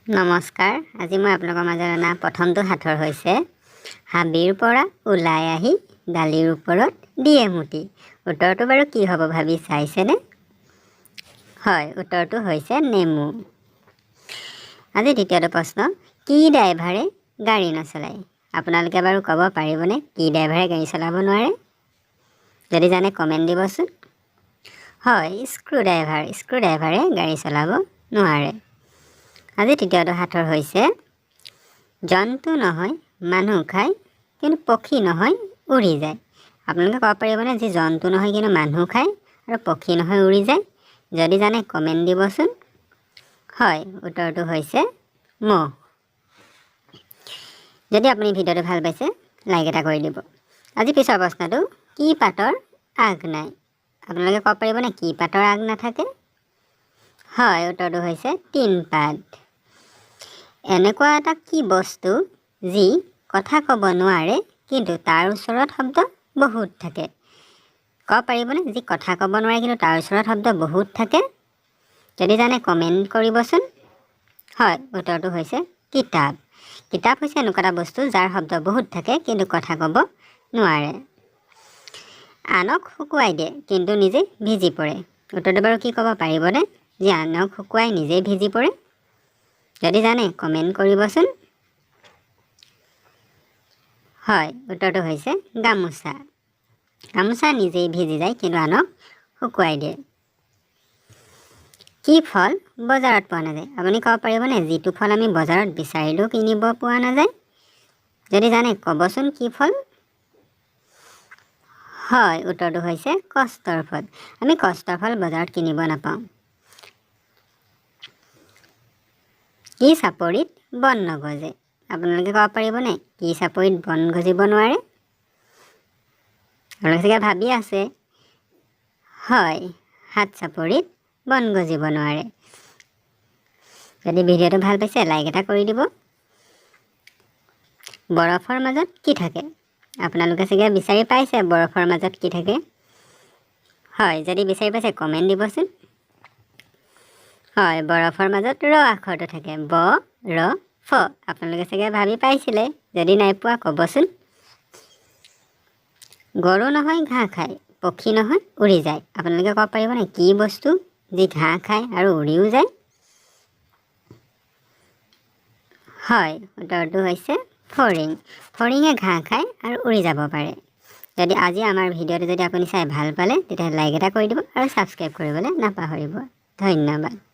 নমস্কাৰ। আজি মই আপোনালোকৰ মাজত অনা প্ৰথমটো সাঁথৰ হৈছে হাবিৰ পৰা ওলাই আহি ডালিৰ ওপৰত দিয়ে মুতি। উত্তৰটো বাৰু কি হ'ব ভাবি চাইছেনে? হয়, উত্তৰটো হৈছে নেমু। আজি দ্বিতীয়টো প্ৰশ্ন, কি ড্ৰাইভাৰে গাড়ী নচলায়? আপোনালোকে বাৰু ক'ব পাৰিবনে কি ড্ৰাইভাৰে গাড়ী চলাব নোৱাৰে? যদি জানে কমেণ্ট দিবচোন। হয়, স্ক্ৰুড্ৰাইভাৰে গাড়ী চলাব নোৱাৰে। আজি তৃতীয়টো সাঁথৰ হৈছে জন্তু নহয় মানুহ খায় কিন্তু পক্ষী নহয় উৰি যায়। আপোনালোকে ক'ব পাৰিবনে যি জন্তু নহয় কিন্তু মানুহ খায় আৰু পক্ষী নহয় উৰি যায়? যদি জানে কমেণ্ট দিবচোন। হয়, উত্তৰটো হৈছে মহ। যদি আপুনি ভিডিঅ'টো ভাল পাইছে লাইক এটা কৰি দিব। আজি পিছৰ প্ৰশ্নটো, কি পাতৰ আগ নাই? আপোনালোকে ক'ব পাৰিবনে কি পাতৰ আগ নাথাকে? হয়, উত্তৰটো হৈছে টিন পাত। এনেকুৱা এটা কি বস্তু যি কথা ক'ব নোৱাৰে কিন্তু তাৰ ওচৰত শব্দ বহুত থাকে? ক'ব পাৰিবনে যি কথা ক'ব নোৱাৰে কিন্তু তাৰ ওচৰত শব্দ বহুত থাকে? যদি জানে কমেণ্ট কৰিবচোন। হয়, উত্তৰটো হৈছে কিতাপ। কিতাপ হৈছে এনেকুৱা এটা বস্তু যাৰ শব্দ বহুত থাকে কিন্তু কথা ক'ব নোৱাৰে। আনক শুকুৱাই দিয়ে কিন্তু নিজে ভিজি পৰে। উত্তৰটো বাৰু কি ক'ব পাৰিবনে যি আনক শুকুৱাই নিজে ভিজি পৰে? যদি জানে কমেণ্ট কৰিবচোন। হয়, উত্তৰটো হৈছে গামোচা। গামোচা নিজেই ভিজি যায় কিন্তু আনক শুকুৱাই দিয়ে। কি ফল বজাৰত পোৱা নাযায়? আপুনি ক'ব পাৰিবনে যিটো ফল আমি বজাৰত বিচাৰিলেও কিনিব পোৱা নাযায়? যদি জানে ক'বচোন কি ফল? হয়, উত্তৰটো হৈছে কষ্টৰ ফল। আমি কষ্টৰ ফল বজাৰত কিনিব নাপাওঁ। কি চাপৰিত বন নগজে? আপোনালোকে ক'ব পাৰিবনে কি চাপৰিত বন গজিব নোৱাৰে? আপোনালোকে চাগে ভাবি আছে। হয়, হাত চাপৰিত বন গজিব নোৱাৰে। যদি ভিডিঅ'টো ভাল পাইছে লাইক এটা কৰি দিব। বৰফৰ মাজত কি থাকে? আপোনালোকে চাগে বিচাৰি পাইছে বৰফৰ মাজত কি থাকে? হয়, যদি বিচাৰি পাইছে কমেণ্ট দিবচোন। হয়, বৰফৰ মাজত ৰ আখৰটো থাকে, ব ৰ ফ। আপোনালোকে চাগে ভাবি পাইছিলে, যদি নাই পোৱা ক'বচোন। গৰু নহয় ঘাঁহ খায়, পক্ষী নহয় উৰি যায়। আপোনালোকে ক'ব পাৰিবনে কি বস্তু যি ঘাঁহ খায় আৰু উৰিও যায়? হয়, উত্তৰটো হৈছে ফৰিং। ফৰিঙে ঘাঁহ খায় আৰু উৰি যাব পাৰে। যদি আজি আমাৰ ভিডিঅ'টো যদি আপুনি চাই ভাল পালে তেতিয়াহ'লে লাইক এটা কৰি দিব আৰু ছাবস্ক্ৰাইব কৰিবলৈ নাপাহৰিব। ধন্যবাদ।